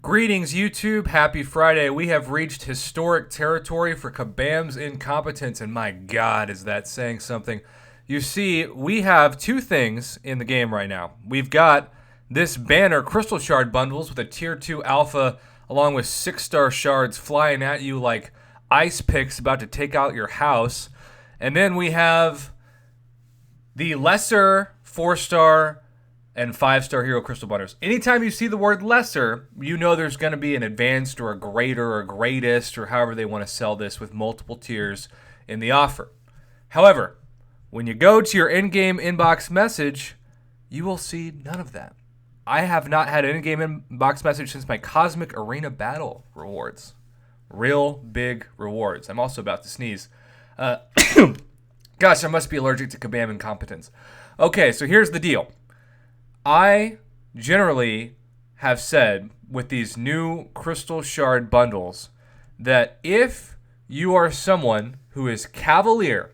Greetings, YouTube. Happy Friday. We have reached historic territory for Kabam's incompetence, and my God, is that saying something? You see, we have two things in the game right now. We've got this banner Crystal Shard bundles with a Tier 2 Alpha along with 6-star shards flying at you like ice picks about to take out your house. And then we have the lesser 4-star and 5-star hero crystal bundles. Anytime you see the word lesser, you know there's going to be an advanced or a greater or greatest or however they want to sell this with multiple tiers in the offer. However, when you go to your in-game inbox message, you will see none of that. I have not had an in-game inbox message since my Cosmic Arena Battle rewards. Real big rewards. I'm also about to sneeze. Gosh, I must be allergic to Kabam incompetence. Okay, so here's the deal. I generally have said with these new Crystal Shard bundles that if you are someone who is Cavalier,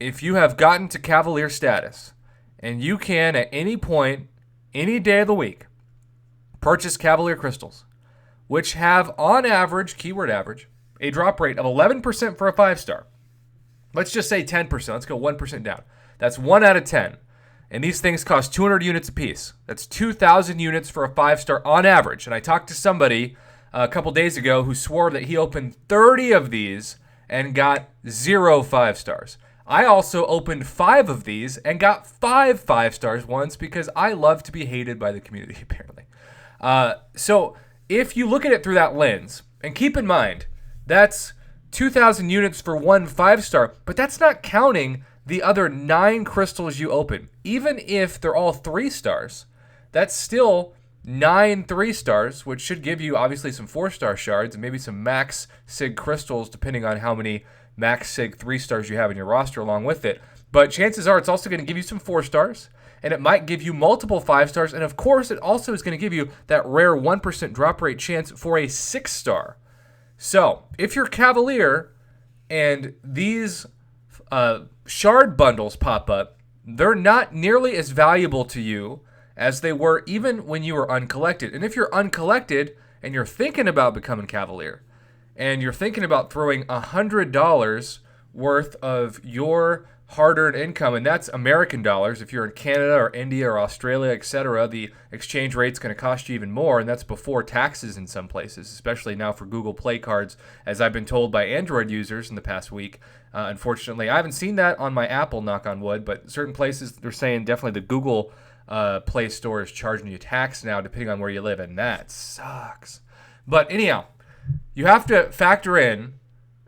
if you have gotten to Cavalier status, and you can at any point, any day of the week, purchase Cavalier crystals, which have on average, keyword average, a drop rate of 11% for a 5-star. Let's just say 10%. Let's go 1% down. That's 1 out of 10. And these things cost 200 units apiece. That's 2,000 units for a 5-star on average. And I talked to somebody a couple days ago who swore that he opened 30 of these and got 0 5-stars. I also opened 5 of these and got 5 5-stars once because I love to be hated by the community, apparently. So if you look at it through that lens, and keep in mind, that's 2,000 units for 1 5-star, but that's not counting the other 9 crystals you open. Even if they're all 3 stars, that's still 9 3-stars, which should give you obviously some 4-star shards and maybe some max sig crystals, depending on how many max sig 3-stars you have in your roster along with it. But chances are it's also going to give you some 4-stars, and it might give you multiple 5-stars, and of course it also is going to give you that rare 1% drop rate chance for a 6-star. So if you're Cavalier and these shard bundles pop up, they're not nearly as valuable to you as they were even when you were uncollected. And if you're uncollected and you're thinking about becoming Cavalier and you're thinking about throwing $100 worth of your hard-earned income, and that's American dollars. If you're in Canada or India or Australia, etc., the exchange rate's going to cost you even more, and that's before taxes in some places, especially now for Google Play cards, as I've been told by Android users in the past week. Unfortunately, I haven't seen that on my Apple, knock on wood, but certain places they're saying definitely the Google Play Store is charging you tax now, depending on where you live, and that sucks. But anyhow, you have to factor in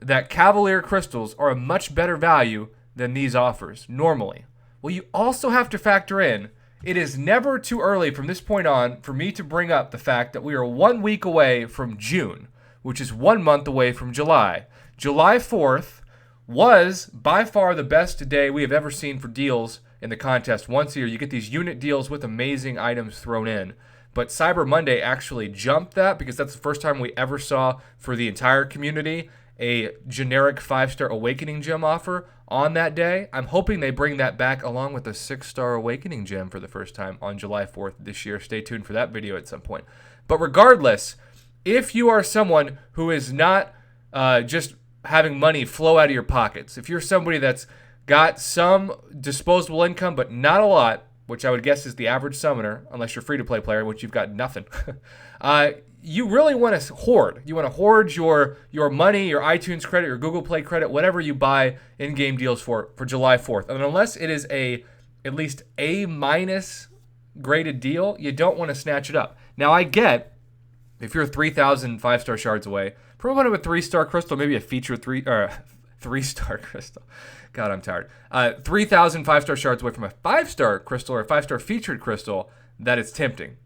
that Cavalier crystals are a much better value than these offers normally. Well, you also have to factor in it is never too early from this point on for me to bring up the fact that we are 1 week away from June, which is 1 month away from July. July 4th was by far the best day we have ever seen for deals in the contest. Once a year, you get these unit deals with amazing items thrown in. But Cyber Monday actually jumped that because that's the first time we ever saw for the entire community a generic 5-star Awakening Gem offer on that day. I'm hoping they bring that back along with a 6-star Awakening Gem for the first time on July 4th this year. Stay tuned for that video at some point. But regardless, if you are someone who is not just having money flow out of your pockets, if you're somebody that's got some disposable income but not a lot, which I would guess is the average summoner, unless you're a free-to-play player, which you've got nothing, you really want to hoard. You want to hoard your money, your iTunes credit, your Google Play credit, whatever you buy in-game deals for July 4th. And unless it is at least A- graded deal, you don't want to snatch it up. Now, I get if you're 3,000 5-star shards away from one of a 3-star crystal, maybe a feature 3-star crystal. God, I'm tired. 3,000 5-star shards away from a 5-star crystal or a 5-star featured crystal, that it's tempting.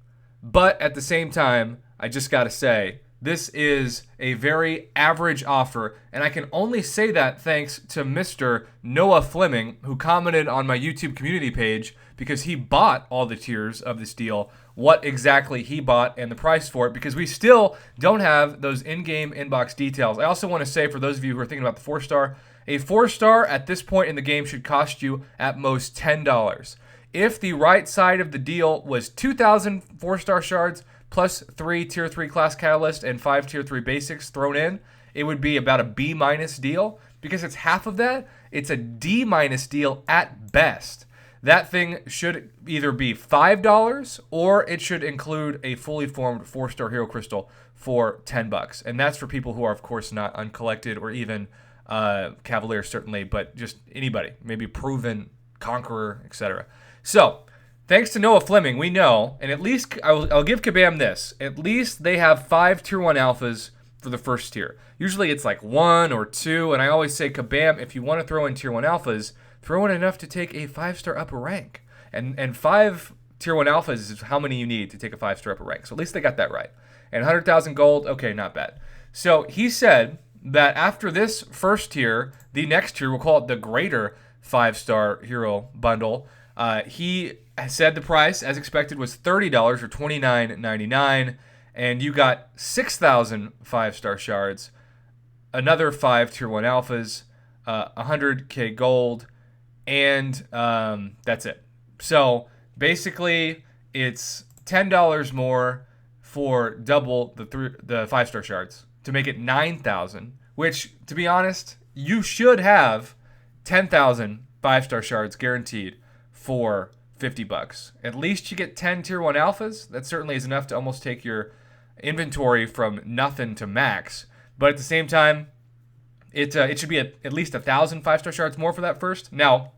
But at the same time, I just got to say, this is a very average offer, and I can only say that thanks to Mr. Noah Fleming, who commented on my YouTube community page because he bought all the tiers of this deal, what exactly he bought and the price for it, because we still don't have those in-game inbox details. I also want to say, for those of you who are thinking about the 4-star, a 4-star at this point in the game should cost you at most $10. If the right side of the deal was 2,000 4-star shards, plus 3 tier 3 class catalyst and 5 tier 3 basics thrown in, it would be about a B minus deal. Because it's half of that, it's a D minus deal at best. That thing should either be $5 or it should include a fully formed 4-star hero crystal for $10. And that's for people who are, of course, not uncollected or even Cavalier, certainly, but just anybody, maybe proven conqueror, etc. So, thanks to Noah Fleming, we know, and at least I'll give Kabam this, at least they have 5 tier 1 alphas for the first tier. Usually it's like 1 or 2, and I always say, Kabam, if you want to throw in tier 1 alphas, throw in enough to take a 5-star upper rank. And 5 tier 1 alphas is how many you need to take a 5-star upper rank. So at least they got that right. And 100,000 gold, okay, not bad. So he said that after this first tier, the next tier, we'll call it the greater 5-star hero bundle, he said the price, as expected, was $30 or $29.99, and you got 6,000 5-star shards, another 5 tier 1 alphas, 100k gold, and that's it. So basically, it's $10 more for double the 5-star shards to make it 9,000, which, to be honest, you should have 10,000 5-star shards guaranteed for $50. At least you get 10 tier 1 alphas. That certainly is enough to almost take your inventory from nothing to max. But at the same time, it should be at least 1,000 5-star shards more for that first. Now,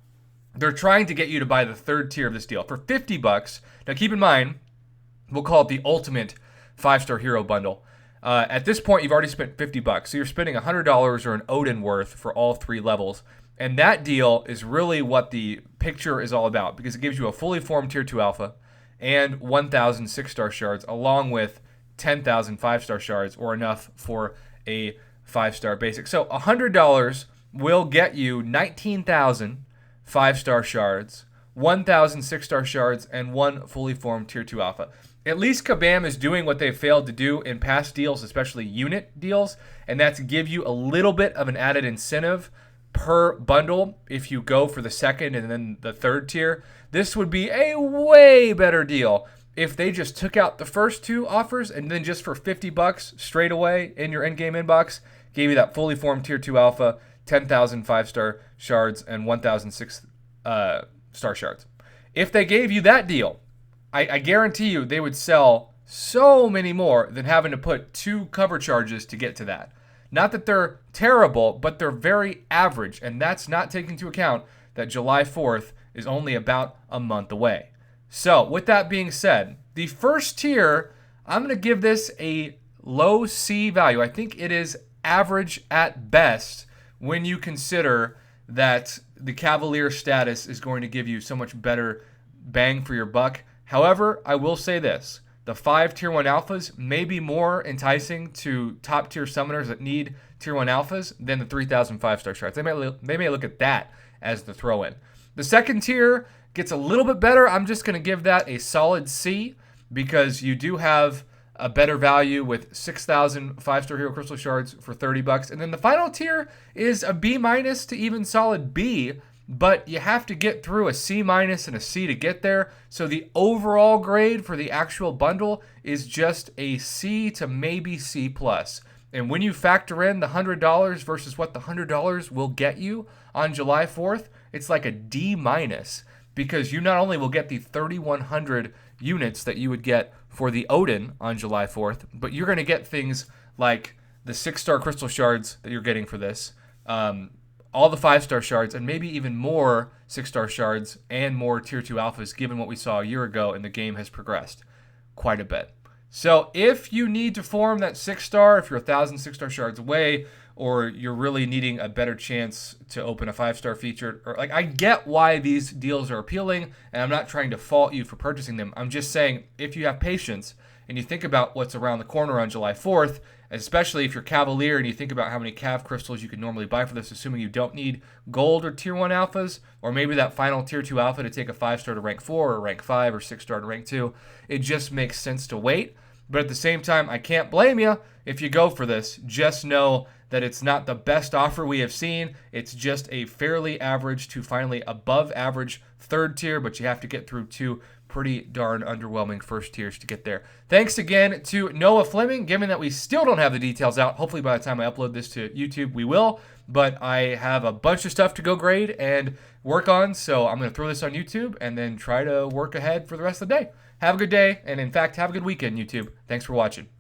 they're trying to get you to buy the third tier of this deal for $50. Now, keep in mind, we'll call it the ultimate 5-star hero bundle. At this point, you've already spent $50, so you're spending $100 or an Odin worth for all 3 levels. And that deal is really what the picture is all about, because it gives you a fully formed tier 2 alpha and 1,000 6-star shards, along with 10,000 5-star shards, or enough for a 5-star basic. So $100 will get you 19,000 5-star shards, 1,000 6-star shards, and 1 fully formed tier 2 alpha. At least Kabam is doing what they've failed to do in past deals, especially unit deals, and that's give you a little bit of an added incentive per bundle if you go for the second and then the third tier. This would be a way better deal if they just took out the first 2 offers and then just for $50 straight away in your in-game inbox gave you that fully formed tier 2 alpha, 10,000 5-star shards, and 1,000 6-star shards. If they gave you that deal, I guarantee you they would sell so many more than having to put 2 cover charges to get to that. Not that they're terrible, but they're very average, and that's not taking into account that July 4th is only about a month away. So, with that being said, the first tier, I'm going to give this a low C value. I think it is average at best when you consider that the Cavalier status is going to give you so much better bang for your buck. However, I will say this. The 5 tier 1 alphas may be more enticing to top tier summoners that need tier 1 alphas than the 3,000 5-star shards. They may look at that as the throw in. The second tier gets a little bit better. I'm just going to give that a solid C because you do have a better value with 6,000 5-star hero crystal shards for $30. And then the final tier is a B minus to even solid B, but you have to get through a C minus and a C to get there. So the overall grade for the actual bundle is just a C to maybe C plus. And when you factor in the $100 versus what the $100 will get you on July 4th, it's like a D minus, because you not only will get the 3,100 units that you would get for the Odin on July 4th, but you're going to get things like the 6-star crystal shards that you're getting for this, all the 5-star shards, and maybe even more 6-star shards and more tier 2 alphas, given what we saw a year ago, and the game has progressed quite a bit. So if you need to form that 6-star, if you're 1,000 6-star shards away, or you're really needing a better chance to open a 5-star feature, or I get why these deals are appealing, and I'm not trying to fault you for purchasing them. I'm just saying, if you have patience and you think about what's around the corner on July 4th, especially if you're Cavalier and you think about how many Cav crystals you can normally buy for this, assuming you don't need gold or tier 1 alphas, or maybe that final tier 2 alpha to take a 5-star to rank 4 or rank 5 or 6-star to rank 2, it just makes sense to wait. But at the same time, I can't blame you if you go for this. Just know that it's not the best offer we have seen. It's just a fairly average to finally above average third tier, but you have to get through 2 pretty darn underwhelming first tiers to get there. Thanks again to Noah Fleming. Given that we still don't have the details out, hopefully by the time I upload this to YouTube, we will. But I have a bunch of stuff to go grade and work on, so I'm going to throw this on YouTube and then try to work ahead for the rest of the day. Have a good day, and in fact, have a good weekend, YouTube. Thanks for watching.